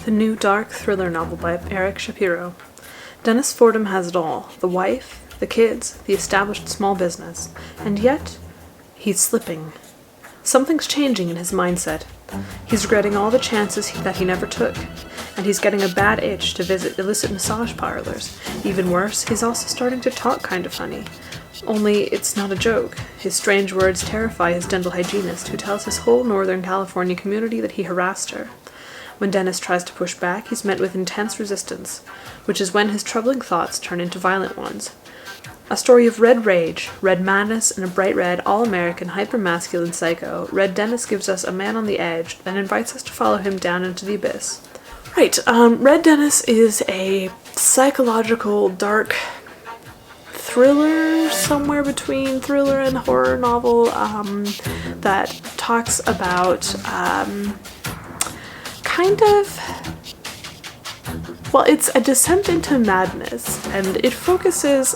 The new dark thriller novel by Eric Shapiro. Dennis Fordham has it all: the wife, the kids, the established small business, and yet he's slipping. Something's changing in his mindset. He's regretting all the chances that he never took, and he's getting a bad itch to visit illicit massage parlors. Even worse, he's also starting to talk kind of funny. Only it's not a joke. His strange words terrify his dental hygienist, who tells his whole Northern California community that he harassed her. When Dennis tries to push back, he's met with intense resistance, which is when his troubling thoughts turn into violent ones. A story of red rage, red madness, and a bright red, all-American, hyper-masculine psycho, Red Dennis gives us a man on the edge and invites us to follow him down into the abyss. Right, Red Dennis is a psychological, dark thriller, somewhere between thriller and horror novel, that talks about, it's a descent into madness, and it focuses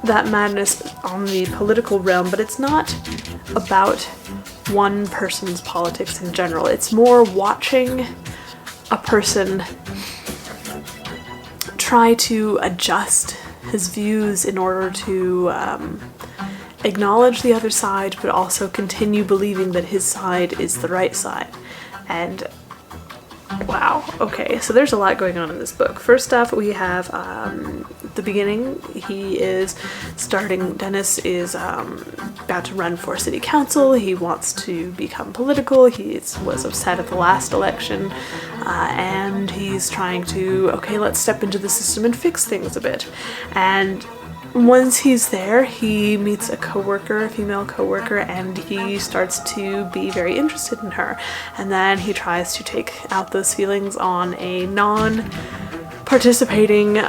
that madness on the political realm, but it's not about one person's politics in general. It's more watching a person try to adjust his views in order to acknowledge the other side, but also continue believing that his side is the right side. And wow, okay, so there's a lot going on in this book. First off, we have the beginning. Dennis is about to run for city council. He wants to become political. He was upset at the last election, and he's trying to, let's step into the system and fix things a bit. And once he's there, he meets a female coworker, and he starts to be very interested in her. And then he tries to take out those feelings on a non-participating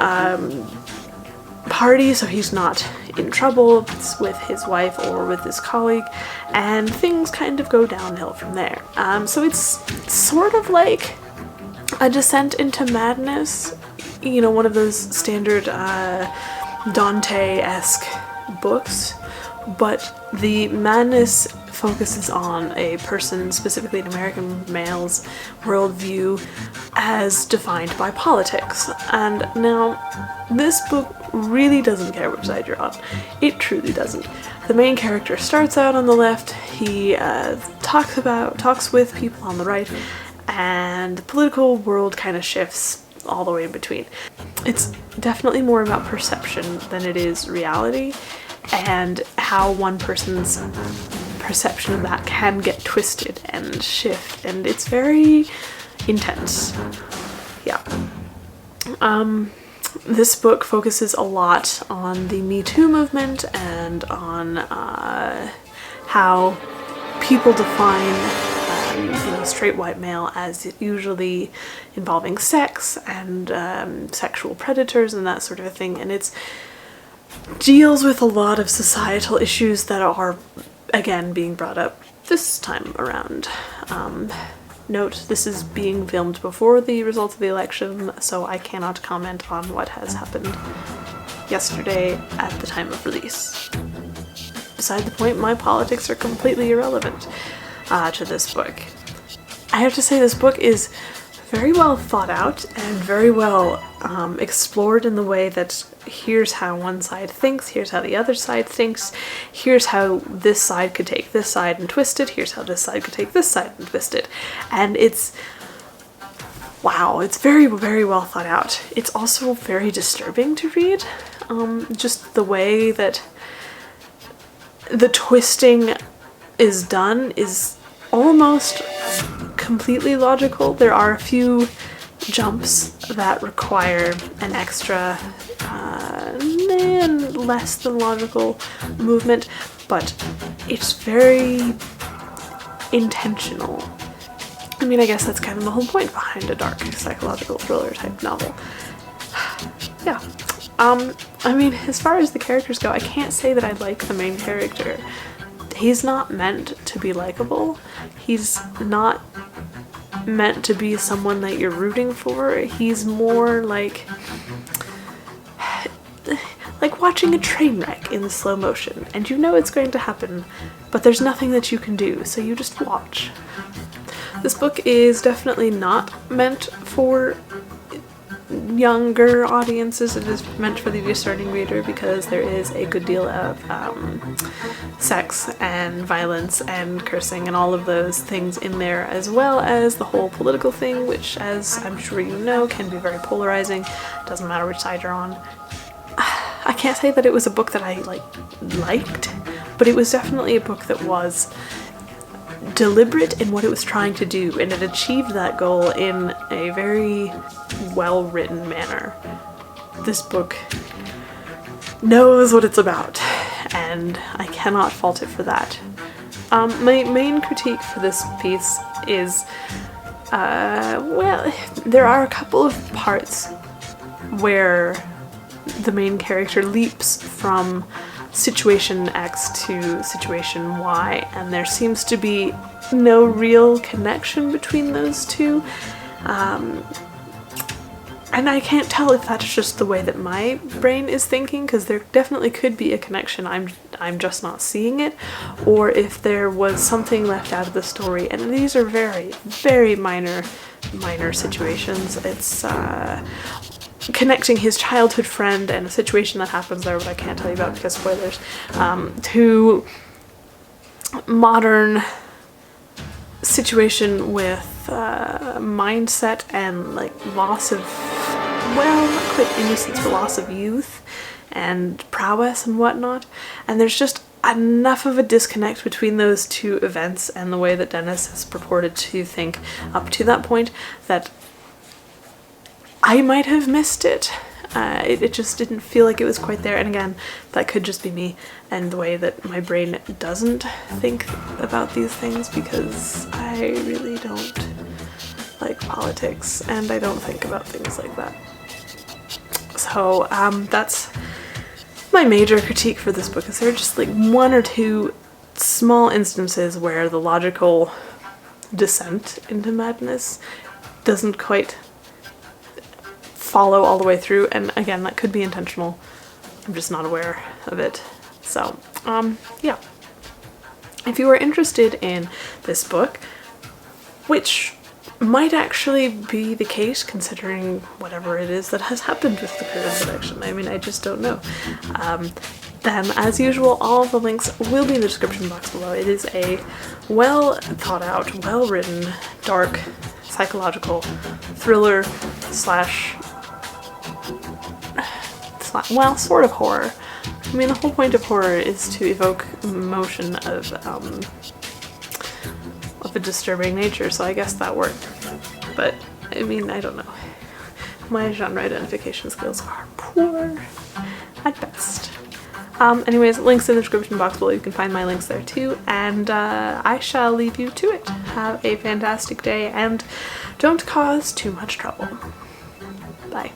party, so he's not in trouble with his wife or with his colleague, and things kind of go downhill from there. So it's sort of like a descent into madness, one of those standard Dante-esque books, but the madness focuses on a person, specifically an American male's worldview as defined by politics. And now, this book really doesn't care which side you're on. It truly doesn't. The main character starts out on the left. He talks with people on the right, and the political world kind of shifts all the way in between. It's definitely more about perception than it is reality, and how one person's perception of that can get twisted and shift, and it's very intense. Yeah. This book focuses a lot on the Me Too movement and on how people define straight white male as usually involving sex and sexual predators and that sort of a thing, and it deals with a lot of societal issues that are again being brought up this time around. Note, this is being filmed before the results of the election, so I cannot comment on what has happened yesterday at the time of release. Beside the point, my politics are completely irrelevant to this book. I have to say, this book is very well thought out and very well explored in the way that here's how one side thinks, here's how the other side thinks, here's how this side could take this side and twist it, here's how this side could take this side and twist it. And it's very, very well thought out. It's also very disturbing to read. Just the way that the twisting is done is almost completely logical. There are a few jumps that require an extra less than logical movement, but it's very intentional. I mean, I guess that's kind of the whole point behind a dark psychological thriller type novel. Yeah. I mean, as far as the characters go, I can't say that I like the main character. He's not meant to be likable. He's not meant to be someone that you're rooting for. He's more like watching a train wreck in slow motion, and you know it's going to happen, but there's nothing that you can do, so you just watch. This book is definitely not meant for younger audiences. It is meant for the discerning reader because there is a good deal of sex and violence and cursing and all of those things in there, as well as the whole political thing, which, as I'm sure you know, can be very polarizing. Doesn't matter which side you're on. I can't say that it was a book that I liked, but it was definitely a book that was deliberate in what it was trying to do, and it achieved that goal in a very well-written manner. This book knows what it's about, and I cannot fault it for that. My main critique for this piece is, well, there are a couple of parts where the main character leaps from situation X to situation Y, and there seems to be no real connection between those two. And I can't tell if that's just the way that my brain is thinking, because there definitely could be a connection, I'm just not seeing it, or if there was something left out of the story. And these are very, very minor situations. It's connecting his childhood friend and a situation that happens there, but I can't tell you about because spoilers, to modern situation with mindset and loss of, well, not quite innocence, but loss of youth and prowess and whatnot. And there's just enough of a disconnect between those two events and the way that Dennis has purported to think up to that point that I might have missed it. It just didn't feel like it was quite there. And again, that could just be me and the way that my brain doesn't think about these things, because I really don't like politics and I don't think about things like that. So that's my major critique for this book, is there are just one or two small instances where the logical descent into madness doesn't quite follow all the way through, and again, that could be intentional. I'm just not aware of it. So, yeah. If you are interested in this book, which might actually be the case considering whatever it is that has happened with the current election, I mean, I just don't know, then as usual, all of the links will be in the description box below. It is a well thought out, well written, dark, psychological thriller slash, well, sort of horror. I mean, the whole point of horror is to evoke emotion of a disturbing nature, so I guess that worked. But, I mean, I don't know. My genre identification skills are poor at best. Anyways, links in the description box below. You can find my links there too, and I shall leave you to it. Have a fantastic day, and don't cause too much trouble. Bye.